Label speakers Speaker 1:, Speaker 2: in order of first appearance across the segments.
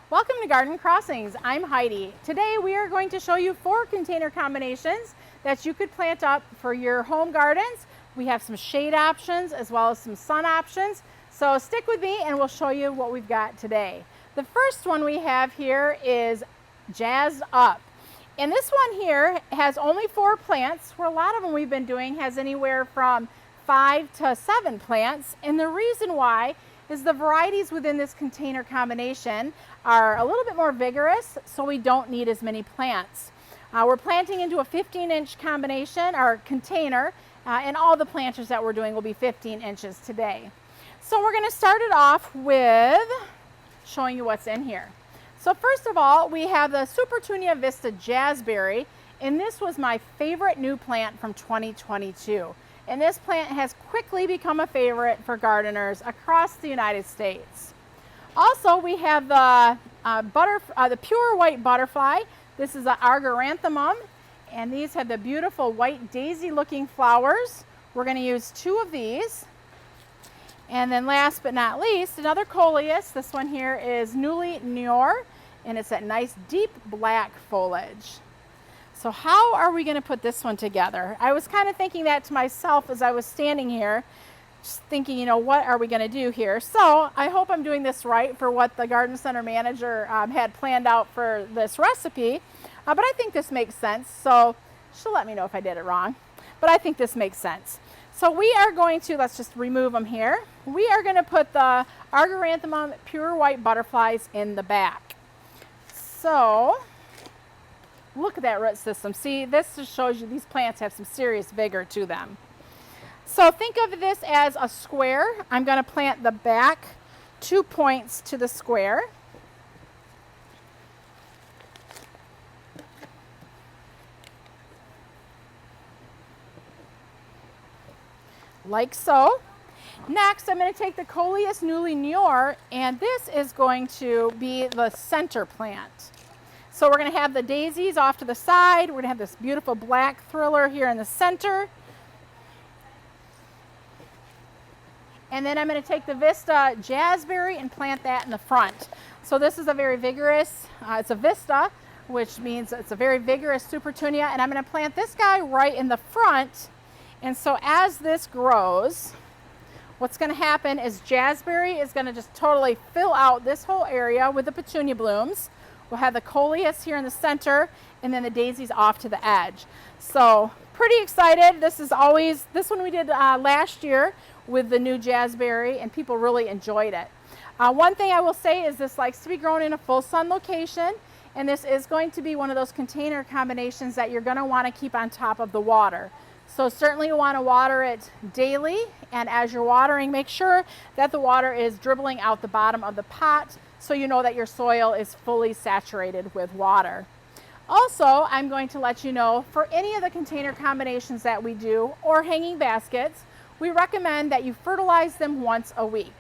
Speaker 1: Welcome to Garden Crossings. I'm Heidi. Today we are going to show you 4 container combinations that you could plant up for your home gardens. We have some shade options as well as some sun options. So stick with me and we'll show you what we've got today. The first one we have here is Jazzed Up. And this one here has only 4 plants, where a lot of them we've been doing has anywhere from 5 to 7 plants. And the reason why is the varieties within this container combination are a little bit more vigorous, so we don't need as many plants. We're planting into a 15-inch combination or container, and all the planters that we're doing will be 15 inches today. So we're going to start it off with showing you what's in here. So first of all, we have the Supertunia Vista Jazzberry, and this was my favorite new plant from 2022. And this plant has quickly become a favorite for gardeners across the United States. Also, we have the pure white butterfly. This is an Argyranthemum, and these have the beautiful white daisy looking flowers. We're going to use 2 of these. And then last but not least, another coleus. This one here is Newly Nior, and it's that nice deep black foliage. So how are we going to put this one together? I was kind of thinking that to myself as I was standing here, just thinking, what are we going to do here? So I hope I'm doing this right for what the garden center manager had planned out for this recipe. But I think this makes sense. So she'll let me know if I did it wrong. But I think this makes sense. So we are going to, let's just remove them here. We are going to put the Argyranthemum pure white butterflies in the back. So look at that root system. See, this just shows you these plants have some serious vigor to them. So think of this as a square. I'm going to plant the back 2 points to the square. Like so. Next, I'm going to take the Coleus Newly Nior, and this is going to be the center plant. So we're going to have the daisies off to the side. We're going to have this beautiful black thriller here in the center. And then I'm going to take the Vista Jazzberry and plant that in the front. So this is a very vigorous, it's a Vista, which means it's a very vigorous Supertunia. And I'm going to plant this guy right in the front. And so as this grows, what's going to happen is Jazzberry is going to just totally fill out this whole area with the petunia blooms. We'll have the coleus here in the center, and then the daisies off to the edge. So pretty excited. This one we did last year with the new Jazzberry, and people really enjoyed it. One thing I will say is this likes to be grown in a full sun location, and this is going to be one of those container combinations that you're going to want to keep on top of the water. So certainly you want to water it daily, and as you're watering, make sure that the water is dribbling out the bottom of the pot, so you know that your soil is fully saturated with water. Also, I'm going to let you know, for any of the container combinations that we do, or hanging baskets, we recommend that you fertilize them once a week.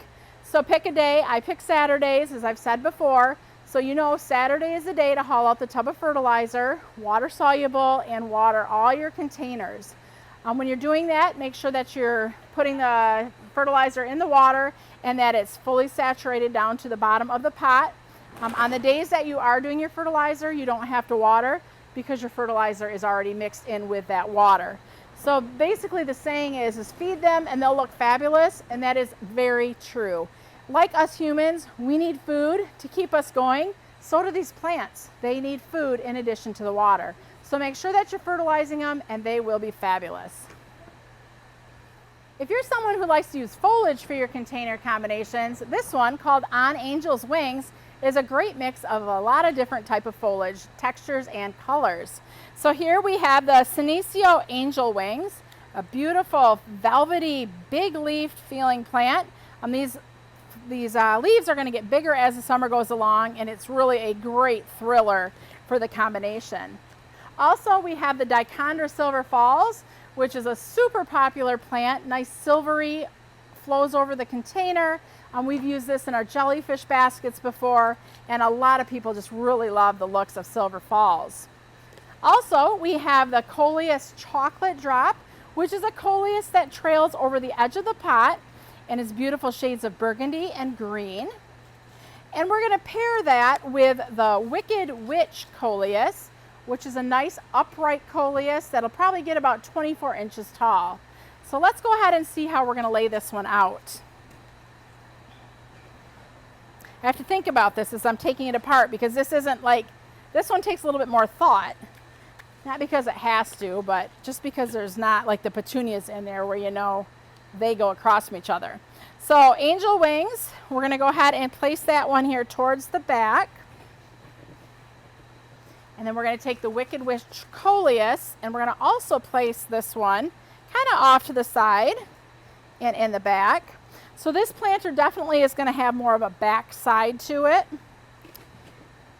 Speaker 1: So pick a day. I pick Saturdays, as I've said before. So Saturday is the day to haul out the tub of fertilizer, water soluble, and water all your containers. When you're doing that, make sure that you're putting the fertilizer in the water and that it's fully saturated down to the bottom of the pot. On the days that you are doing your fertilizer, you don't have to water because your fertilizer is already mixed in with that water. So basically the saying is feed them and they'll look fabulous, and that is very true. Like us humans, we need food to keep us going. So do these plants. They need food in addition to the water. So make sure that you're fertilizing them and they will be fabulous. If you're someone who likes to use foliage for your container combinations, this one called On Angel's Wings is a great mix of a lot of different type of foliage, textures, and colors. So here we have the Senecio Angel Wings, a beautiful velvety, big leafed feeling plant. These leaves are going to get bigger as the summer goes along, and it's really a great thriller for the combination. Also, we have the Dichondra Silver Falls, which is a super popular plant. Nice silvery, flows over the container. We've used this in our jellyfish baskets before, and a lot of people just really love the looks of Silver Falls. Also, we have the Coleus Chocolate Drop, which is a coleus that trails over the edge of the pot and is beautiful shades of burgundy and green. And we're going to pair that with the Wicked Witch Coleus, which is a nice upright coleus that'll probably get about 24 inches tall. So let's go ahead and see how we're going to lay this one out. I have to think about this as I'm taking it apart, because this isn't like, this one takes a little bit more thought. Not because it has to, but just because there's not like the petunias in there where, you know, they go across from each other. So angel wings, we're going to go ahead and place that one here towards the back. And then we're going to take the Wicked Witch Coleus, and we're going to also place this one kind of off to the side and in the back. So this planter definitely is going to have more of a back side to it.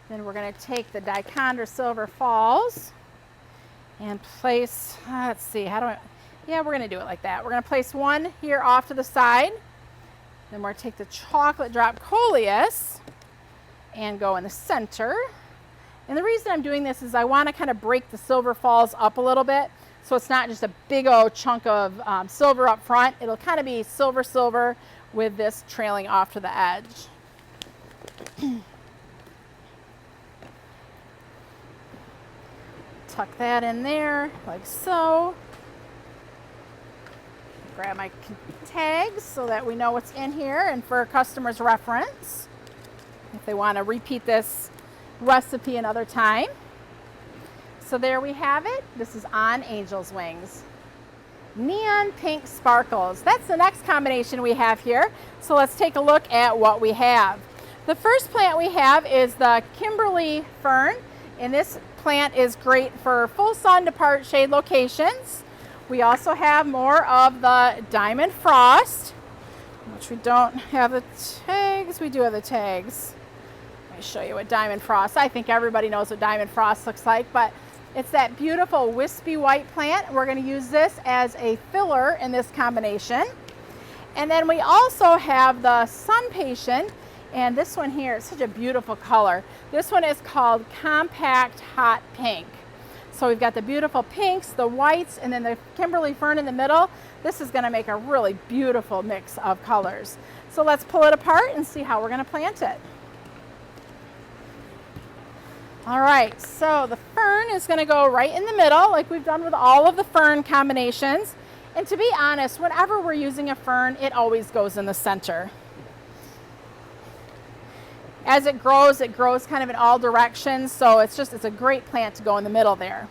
Speaker 1: Then we're going to take the Dichondra Silver Falls and place, let's see, how do I, yeah, we're going to do it like that. We're going to place one here off to the side. Then we're going to take the Chocolate Drop Coleus and go in the center. And the reason I'm doing this is I want to kind of break the Silver Falls up a little bit, so it's not just a big old chunk of silver up front. It'll kind of be silver silver with this trailing off to the edge. Tuck that in there like so. Grab my tags so that we know what's in here and for customers' reference if they want to repeat this recipe another time. So there we have it. This is on Angel's Wings. Neon Pink Sparkles. That's the next combination we have here. So let's take a look at what we have. The first plant we have is the Kimberly Fern, and this plant is great for full sun to part shade locations. We also have more of the Diamond Frost, which we don't have the tags. We do have the tags. Let me show you what Diamond Frost, I think everybody knows what Diamond Frost looks like, but it's that beautiful wispy white plant. We're going to use this as a filler in this combination. And then we also have the Sun Patient, and this one here is such a beautiful color. This one is called Compact Hot Pink. So we've got the beautiful pinks, the whites, and then the Kimberly Fern in the middle. This is going to make a really beautiful mix of colors. So let's pull it apart and see how we're going to plant it. All right, so the fern is going to go right in the middle like we've done with all of the fern combinations. And to be honest, whenever we're using a fern, it always goes in the center. As it grows kind of in all directions, so it's a great plant to go in the middle there.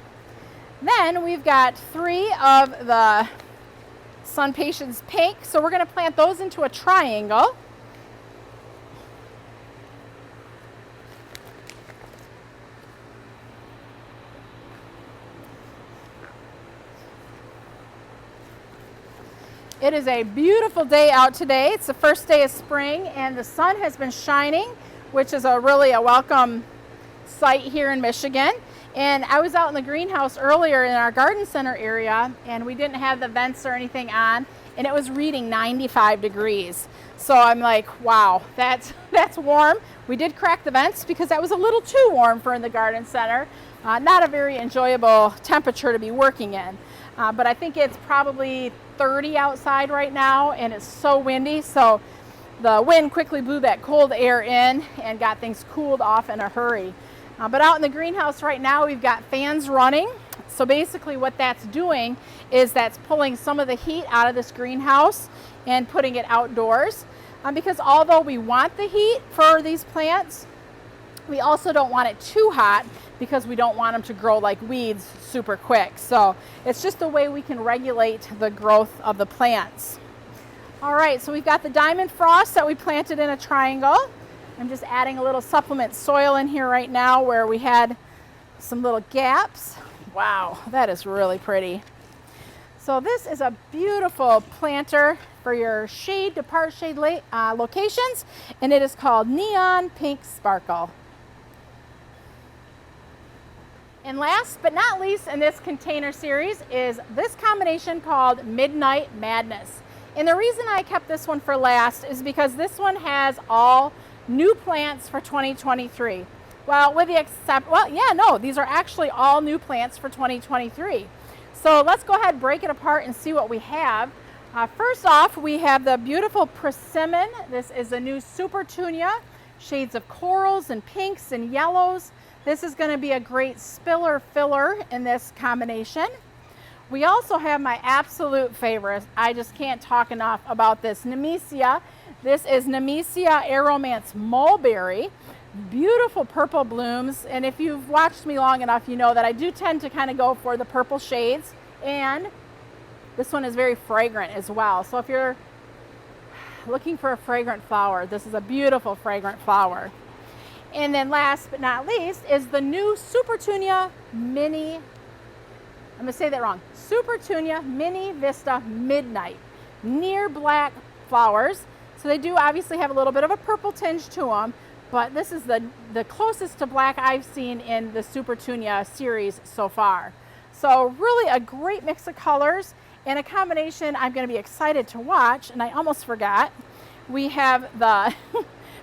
Speaker 1: Then we've got 3 of the Sun Patience Pink, so we're going to plant those into a triangle. It is a beautiful day out today. It's the first day of spring and the sun has been shining, which is really a welcome sight here in Michigan. And I was out in the greenhouse earlier in our garden center area, and we didn't have the vents or anything on, and it was reading 95 degrees. So I'm like, wow, that's warm. We did crack the vents because that was a little too warm for in the garden center. Not a very enjoyable temperature to be working in. But I think it's probably 30 outside right now, and it's so windy, so the wind quickly blew that cold air in and got things cooled off in a hurry. But out in the greenhouse right now, we've got fans running. So basically what that's doing is that's pulling some of the heat out of this greenhouse and putting it outdoors. Because although we want the heat for these plants, we also don't want it too hot because we don't want them to grow like weeds super quick. So it's just a way we can regulate the growth of the plants. All right, so we've got the Diamond Frost that we planted in a triangle. I'm just adding a little supplement soil in here right now where we had some little gaps. Wow, that is really pretty. So this is a beautiful planter for your shade to part shade locations, and it is called Neon Pink Sparkle. And last but not least in this container series is this combination called Midnight Madness. And the reason I kept this one for last is because this one has all new plants for 2023. Well, with the these are actually all new plants for 2023. So let's go ahead and break it apart and see what we have. First off, we have the beautiful Persimmon. This is a new Supertunia shades of corals and pinks and yellows. This is going to be a great spiller filler in this combination. We also have my absolute favorite. I just can't talk enough about this Nemesia. This is Nemesia Aromance Mulberry. Beautiful purple blooms, and if you've watched me long enough, you know that I do tend to kind of go for the purple shades, and this one is very fragrant as well. So if you're looking for a fragrant flower, this is a beautiful fragrant flower. And then last but not least is the new Supertunia Mini, I'm going to say that wrong, Supertunia Mini Vista Midnight. Near black flowers. So they do obviously have a little bit of a purple tinge to them, but this is the closest to black I've seen in the Supertunia series so far. So really a great mix of colors and a combination I'm going to be excited to watch. And I almost forgot, we have the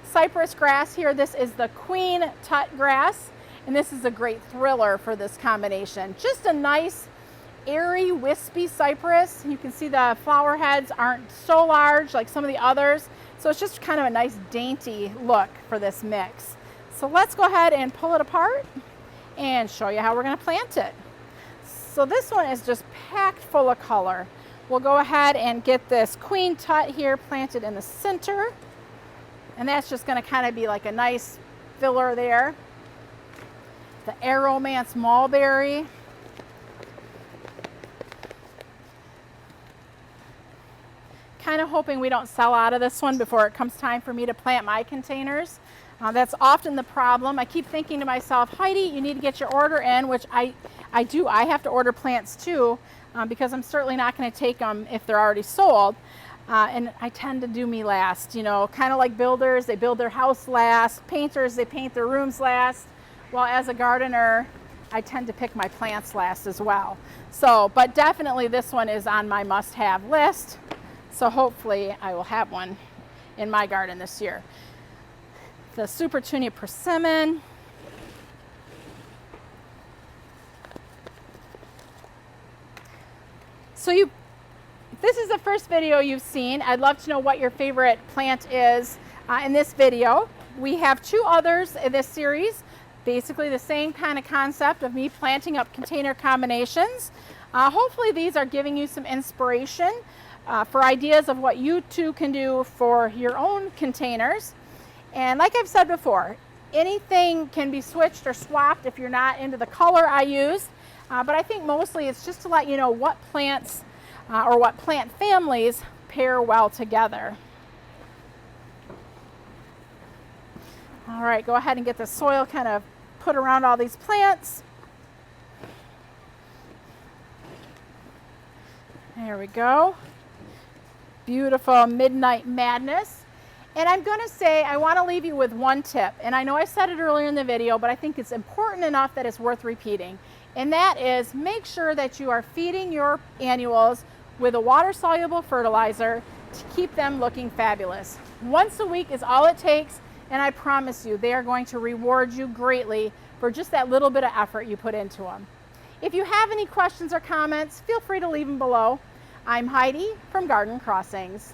Speaker 1: cypress grass here. This is the Queen Tut grass, and this is a great thriller for this combination. Just a nice airy wispy cypress. You can see the flower heads aren't so large like some of the others, so it's just kind of a nice dainty look for this mix. So let's go ahead and pull it apart and show you how we're going to plant it. So this one is just packed full of color. We'll go ahead and get this Queen Tut here planted in the center, and that's just going to kind of be like a nice filler there. The Aromance Mulberry. Kind of hoping we don't sell out of this one before it comes time for me to plant my containers. That's often the problem. I keep thinking to myself, Heidi, you need to get your order in, which I do. I have to order plants too, because I'm certainly not going to take them if they're already sold. And I tend to do me last, you know, kind of like builders, they build their house last. Painters, they paint their rooms last. Well, as a gardener, I tend to pick my plants last as well. So, but definitely this one is on my must-have list. So hopefully I will have one in my garden this year. The Supertunia Persimmon. So if this is the first video you've seen, I'd love to know what your favorite plant is in this video. We have 2 others in this series, basically the same kind of concept of me planting up container combinations. Hopefully these are giving you some inspiration for ideas of what you too can do for your own containers. And like I've said before, anything can be switched or swapped if you're not into the color I used. But I think mostly it's just to let you know what plants or what plant families pair well together. All right, go ahead and get the soil kind of put around all these plants. There we go. Beautiful Midnight Madness. And I'm going to say, I want to leave you with one tip. And I know I said it earlier in the video, but I think it's important enough that it's worth repeating. And that is, make sure that you are feeding your annuals with a water-soluble fertilizer to keep them looking fabulous. Once a week is all it takes, and I promise you, they are going to reward you greatly for just that little bit of effort you put into them. If you have any questions or comments, feel free to leave them below. I'm Heidi from Garden Crossings.